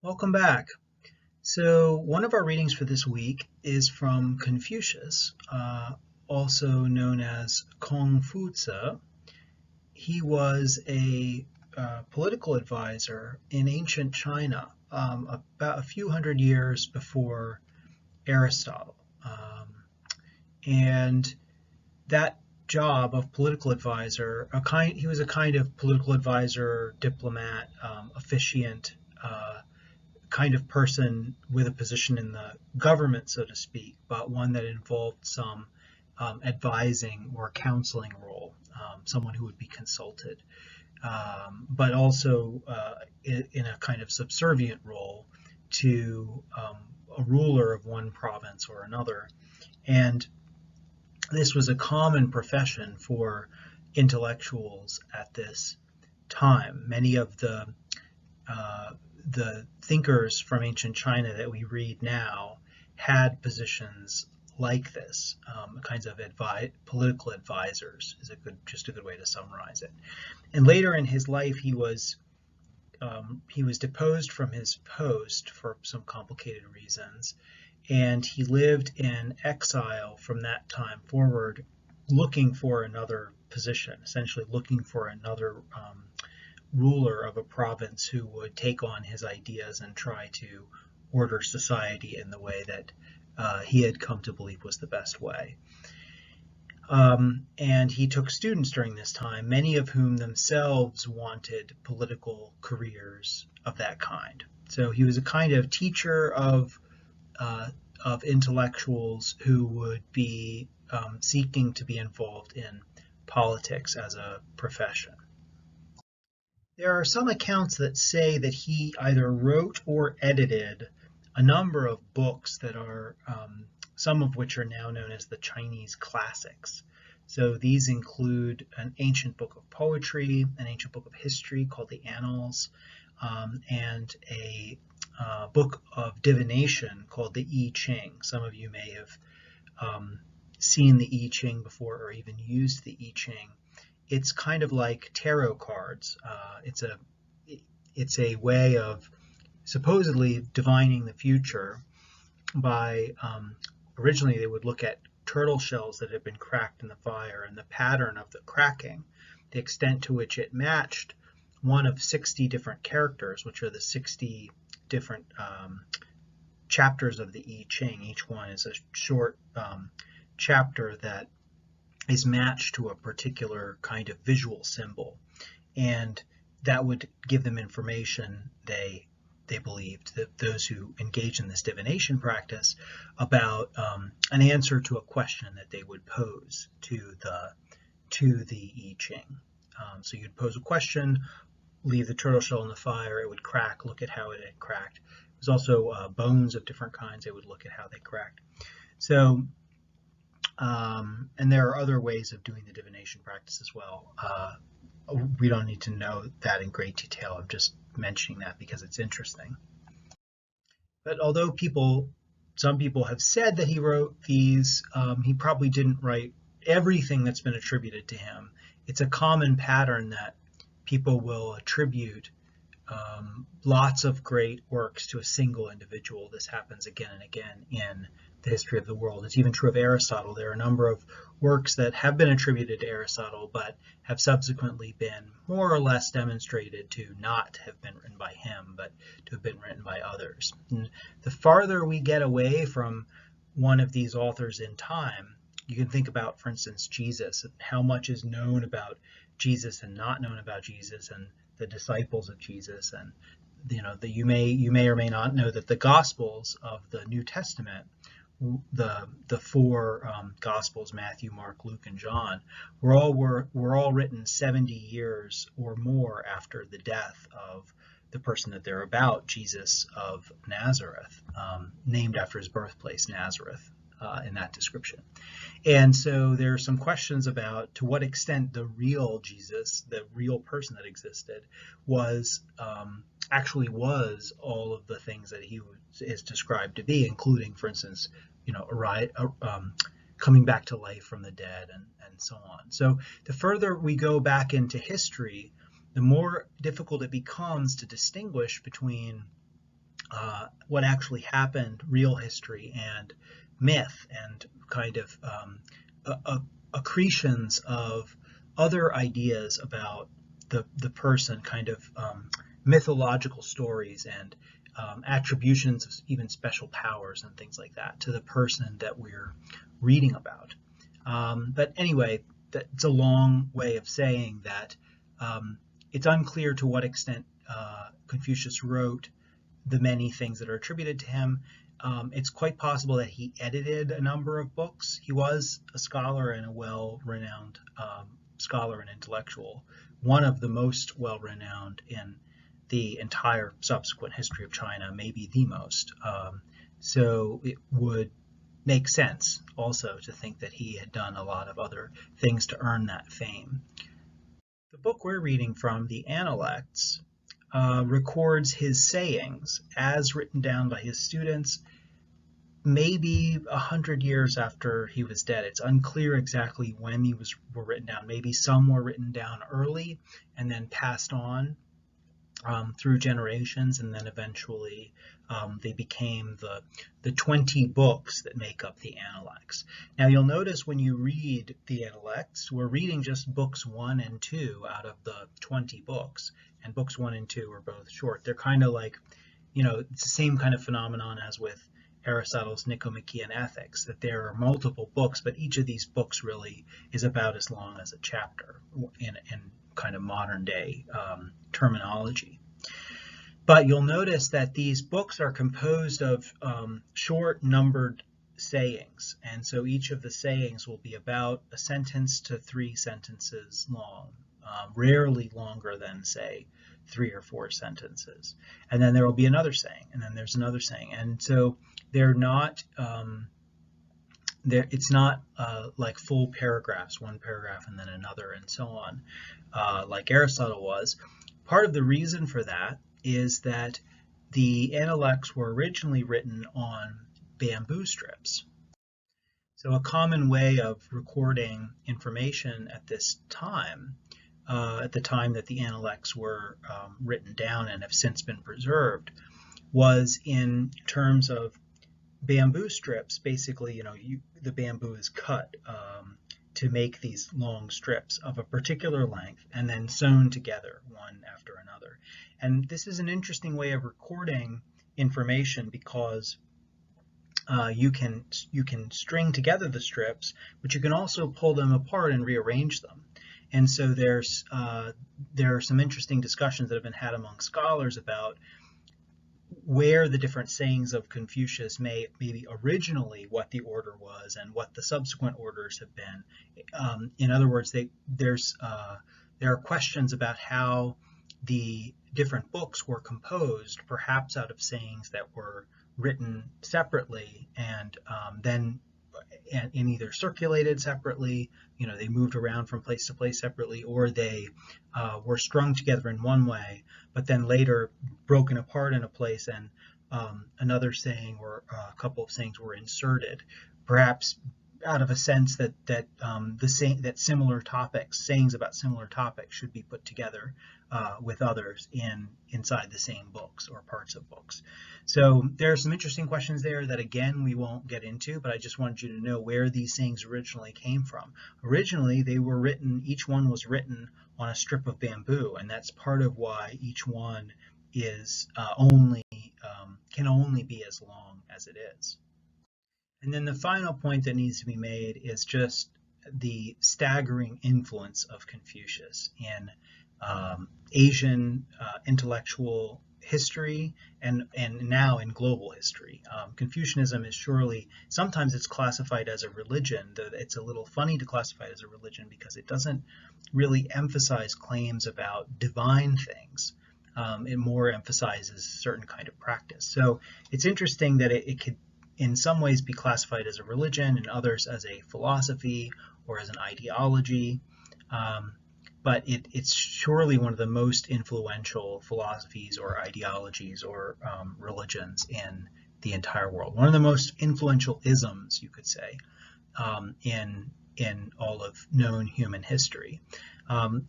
Welcome back. So, one of our readings for this week is from Confucius, also known as Confucius. He was a political advisor in ancient China about a few hundred years before Aristotle. And that job of political advisor, he was a kind of political advisor, diplomat, officiant, kind of person with a position in the government, so to speak, but one that involved some advising or counseling role, someone who would be consulted, but also in a kind of subservient role to a ruler of one province or another. And this was a common profession for intellectuals at this time. Many of the thinkers from ancient China that we read now had positions like this, kinds of political advisors is just a good way to summarize it. And later in his life, he was deposed from his post for some complicated reasons, and he lived in exile from that time forward, looking for another position, essentially looking for another ruler of a province who would take on his ideas and try to order society in the way that he had come to believe was the best way. And he took students during this time, many of whom themselves wanted political careers of that kind. So he was a kind of teacher of intellectuals who would be seeking to be involved in politics as a profession. There are some accounts that say that he either wrote or edited a number of books that are, some of which are now known as the Chinese classics. So these include an ancient book of poetry, an ancient book of history called the Annals, and a book of divination called the I Ching. Some of you may have seen the I Ching before or even used the I Ching. It's kind of like tarot cards. It's a way of supposedly divining the future by originally they would look at turtle shells that had been cracked in the fire and the pattern of the cracking, the extent to which it matched one of 60 different characters, which are the 60 different chapters of the I Ching. Each one is a short chapter that is matched to a particular kind of visual symbol, and that would give them information they believed, that those who engage in this divination practice, about an answer to a question that they would pose to the I Ching. So you'd pose a question, leave the turtle shell in the fire, it would crack, look at how it had cracked. There's also bones of different kinds, they would look at how they cracked. So and there are other ways of doing the divination practice as well. We don't need to know that in great detail. I'm just mentioning that because it's interesting. But although some people have said that he wrote these, he probably didn't write everything that's been attributed to him. It's a common pattern that people will attribute lots of great works to a single individual. This happens again and again in the history of the world. It's even true of Aristotle. There are a number of works that have been attributed to Aristotle, but have subsequently been more or less demonstrated to not have been written by him, but to have been written by others. And the farther we get away from one of these authors in time, you can think about, for instance, Jesus, how much is known about Jesus and not known about Jesus, and the disciples of Jesus. And you may or may not know that the Gospels of the New Testament, the four Gospels, Matthew, Mark, Luke, and John, were all written 70 years or more after the death of the person that they're about, Jesus of Nazareth, named after his birthplace, Nazareth, in that description. And so there are some questions about to what extent the real Jesus, the real person that existed, actually was all of the things that he is described to be, including, for instance, coming back to life from the dead and so on. So the further we go back into history, the more difficult it becomes to distinguish between what actually happened, real history and myth, and kind of accretions of other ideas about the person, kind of mythological stories and attributions of even special powers and things like that to the person that we're reading about. But anyway, that's a long way of saying that it's unclear to what extent Confucius wrote the many things that are attributed to him. It's quite possible that he edited a number of books. He was a scholar and a well-renowned scholar and intellectual, one of the most well-renowned in the entire subsequent history of China, maybe the most. So it would make sense also to think that he had done a lot of other things to earn that fame. The book we're reading from, the Analects, records his sayings as written down by his students, maybe 100 years after he was dead. It's unclear exactly when were written down. Maybe some were written down early and then passed on through generations, and then eventually they became the 20 books that make up the Analects. Now you'll notice when you read the Analects, we're reading just books 1 and 2 out of the 20 books, and books 1 and 2 are both short. They're kind of like, it's the same kind of phenomenon as with Aristotle's Nicomachean Ethics, that there are multiple books, but each of these books really is about as long as a chapter in kind of modern day terminology. But you'll notice that these books are composed of short numbered sayings, and so each of the sayings will be about a sentence to 3 sentences long, rarely longer than, say, 3 or 4 sentences. And then there will be another saying, and then there's another saying, and so they're not it's not like full paragraphs, one paragraph and then another and so on, like Aristotle was. Part of the reason for that is that the Analects were originally written on bamboo strips. So a common way of recording information at this time, at the time that the Analects were written down and have since been preserved, was in terms of bamboo strips. Basically, the bamboo is cut to make these long strips of a particular length and then sewn together one after another. And this is an interesting way of recording information because you can string together the strips, but you can also pull them apart and rearrange them. And so there are some interesting discussions that have been had among scholars about where the different sayings of Confucius maybe originally what the order was and what the subsequent orders have been. In other words, there are questions about how the different books were composed, perhaps out of sayings that were written separately and then and either circulated separately, they moved around from place to place separately, or they were strung together in one way, but then later broken apart in a place and another saying or a couple of sayings were inserted, perhaps out of a sense that similar topics, sayings about similar topics, should be put together with others inside the same books or parts of books. So there are some interesting questions there that, again, we won't get into, but I just wanted you to know where these sayings originally came from. Originally, they were written, each one was written on a strip of bamboo, and that's part of why each one is can only be as long as it is. And then the final point that needs to be made is just the staggering influence of Confucius in Asian intellectual history and now in global history. Confucianism is surely, sometimes it's classified as a religion, though it's a little funny to classify it as a religion because it doesn't really emphasize claims about divine things. It more emphasizes a certain kind of practice. So it's interesting that it could in some ways be classified as a religion, and others as a philosophy or as an ideology. But it's surely one of the most influential philosophies or ideologies or religions in the entire world. One of the most influential isms, you could say, in all of known human history.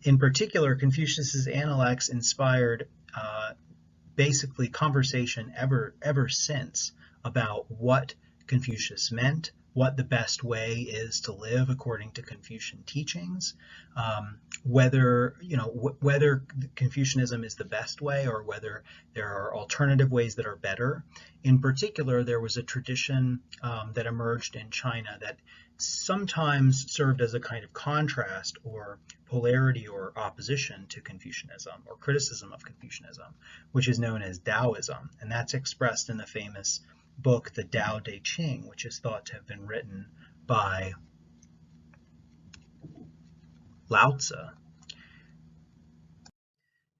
In particular, Confucius's Analects inspired basically conversation ever since about what Confucius meant, what the best way is to live according to Confucian teachings, whether whether Confucianism is the best way or whether there are alternative ways that are better. In particular, there was a tradition that emerged in China that sometimes served as a kind of contrast or polarity or opposition to Confucianism or criticism of Confucianism, which is known as Taoism, and that's expressed in the famous book, the Tao Te Ching, which is thought to have been written by Lao Tzu.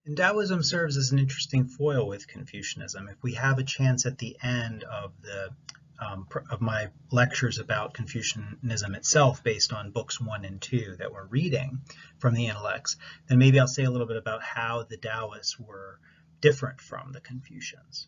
And Taoism serves as an interesting foil with Confucianism. If we have a chance at the end of my lectures about Confucianism itself, based on books 1 and 2 that we're reading from the Analects, then maybe I'll say a little bit about how the Taoists were different from the Confucians.